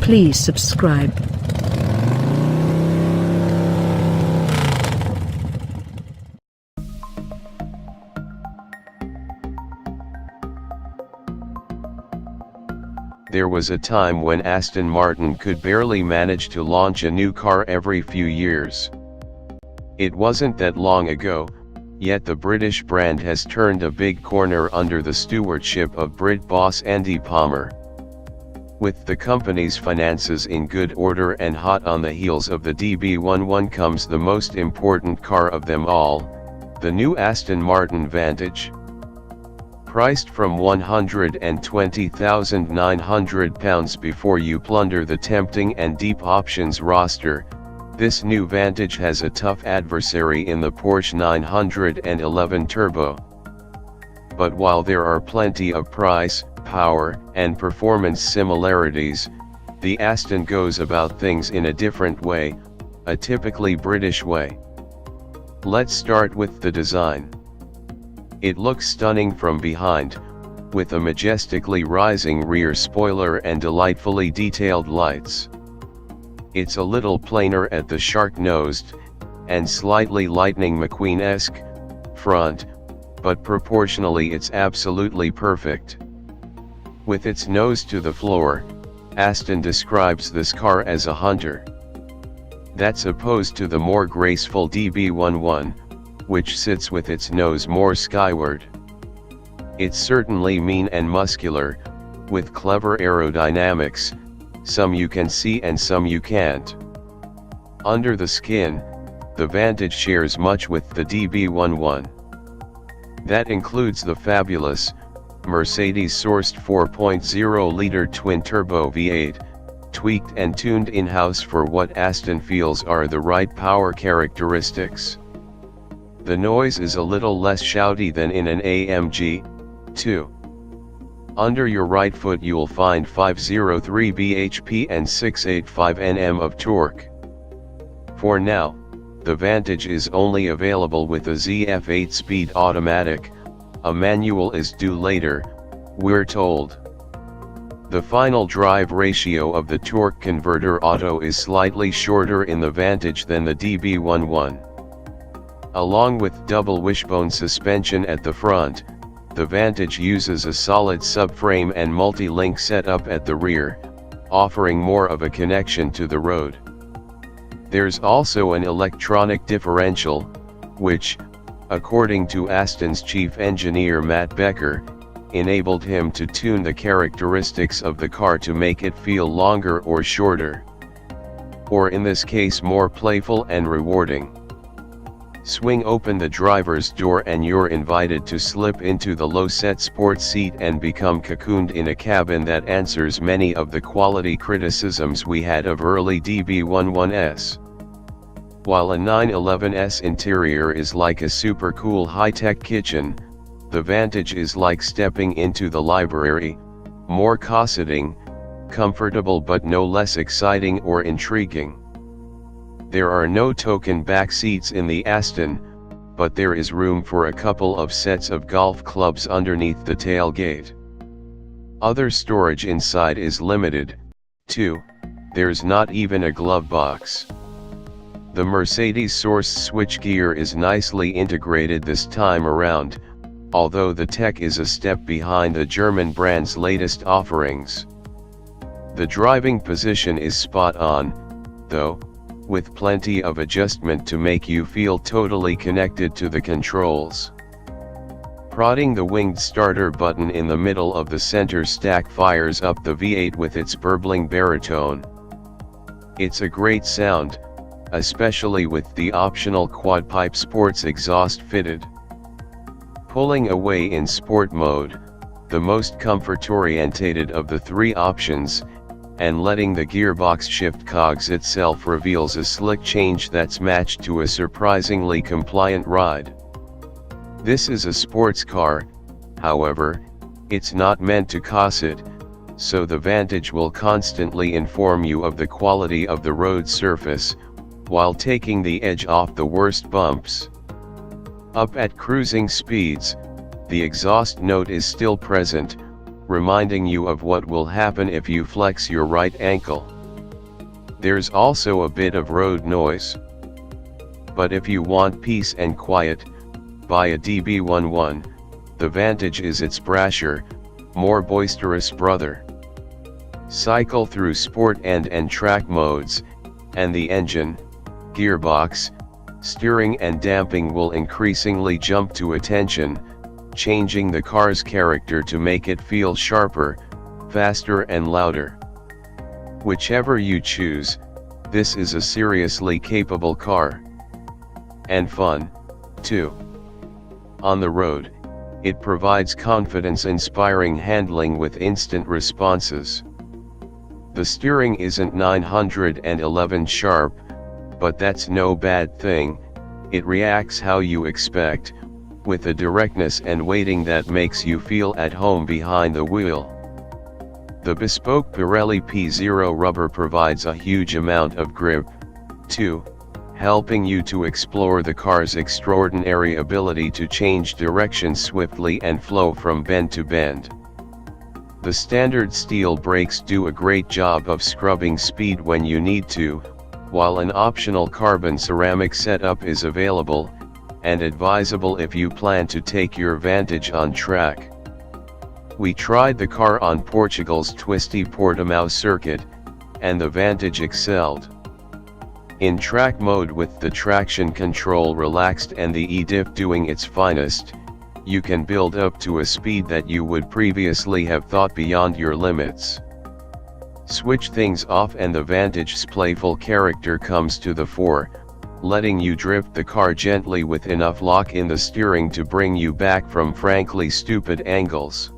Please subscribe. There was a time when Aston Martin could barely manage to launch a new car every few years. It wasn't that long ago, yet the British brand has turned a big corner under the stewardship of Brit boss Andy Palmer. With the company's finances in good order and hot on the heels of the DB11 comes the most important car of them all, the new Aston Martin Vantage. Priced from £120,900 before you plunder the tempting and deep options roster, this new Vantage has a tough adversary in the Porsche 911 Turbo. But while there are plenty of price, power, and performance similarities, the Aston goes about things in a different way, a typically British way. Let's start with the design. It looks stunning from behind, with a majestically rising rear spoiler and delightfully detailed lights. It's a little plainer at the shark-nosed, and slightly Lightning McQueen-esque, front, but proportionally it's absolutely perfect. With its nose to the floor, Aston describes this car as a hunter. That's opposed to the more graceful DB11, which sits with its nose more skyward. It's certainly mean and muscular, with clever aerodynamics, some you can see and some you can't. Under the skin, the Vantage shares much with the DB11. That includes the fabulous, Mercedes-sourced 4.0-liter twin-turbo V8, tweaked and tuned in-house for what Aston feels are the right power characteristics. The noise is a little less shouty than in an AMG, too. Under your right foot you'll find 503 bhp and 685 Nm of torque. For now, the Vantage is only available with a ZF 8-speed automatic, a manual is due later, we're told. The final drive ratio of the torque converter auto is slightly shorter in the Vantage than the DB11. Along with double wishbone suspension at the front, the Vantage uses a solid subframe and multi-link setup at the rear, offering more of a connection to the road. There's also an electronic differential, which, according to Aston's chief engineer Matt Becker, enabled him to tune the characteristics of the car to make it feel longer or shorter. Or in this case more playful and rewarding. Swing open the driver's door and you're invited to slip into the low-set sports seat and become cocooned in a cabin that answers many of the quality criticisms we had of early DB11s. While a 911S interior is like a super cool high-tech kitchen, the Vantage is like stepping into the library, more cosseting, comfortable but no less exciting or intriguing. There are no token back seats in the Aston, but there is room for a couple of sets of golf clubs underneath the tailgate. Other storage inside is limited, too, there's not even a glove box. The Mercedes-sourced switchgear is nicely integrated this time around, although the tech is a step behind the German brand's latest offerings. The driving position is spot on, though, with plenty of adjustment to make you feel totally connected to the controls. Prodding the winged starter button in the middle of the center stack fires up the V8 with its burbling baritone. It's a great sound, especially with the optional quad-pipe sports exhaust fitted. Pulling away in sport mode, the most comfort-orientated of the three options, and letting the gearbox shift cogs itself reveals a slick change that's matched to a surprisingly compliant ride. This is a sports car, however, it's not meant to cosset, so the Vantage will constantly inform you of the quality of the road surface, while taking the edge off the worst bumps. Up at cruising speeds, the exhaust note is still present, reminding you of what will happen if you flex your right ankle. There's also a bit of road noise. But if you want peace and quiet, buy a DB11, the Vantage is its brasher, more boisterous brother. Cycle through sport and track modes, and the engine, gearbox, steering and damping will increasingly jump to attention, changing the car's character to make it feel sharper, faster and louder. Whichever you choose, this is a seriously capable car. And fun, too. On the road, it provides confidence-inspiring handling with instant responses. The steering isn't 911 sharp, but that's no bad thing, it reacts how you expect, with a directness and weighting that makes you feel at home behind the wheel. The bespoke Pirelli P0 rubber provides a huge amount of grip, too, helping you to explore the car's extraordinary ability to change direction swiftly and flow from bend to bend. The standard steel brakes do a great job of scrubbing speed when you need to, while an optional carbon ceramic setup is available, and advisable if you plan to take your Vantage on track. We tried the car on Portugal's twisty Portimao circuit, and the Vantage excelled. In track mode with the traction control relaxed and the e-diff doing its finest, you can build up to a speed that you would previously have thought beyond your limits. Switch things off and the Vantage's playful character comes to the fore, letting you drift the car gently with enough lock in the steering to bring you back from frankly stupid angles.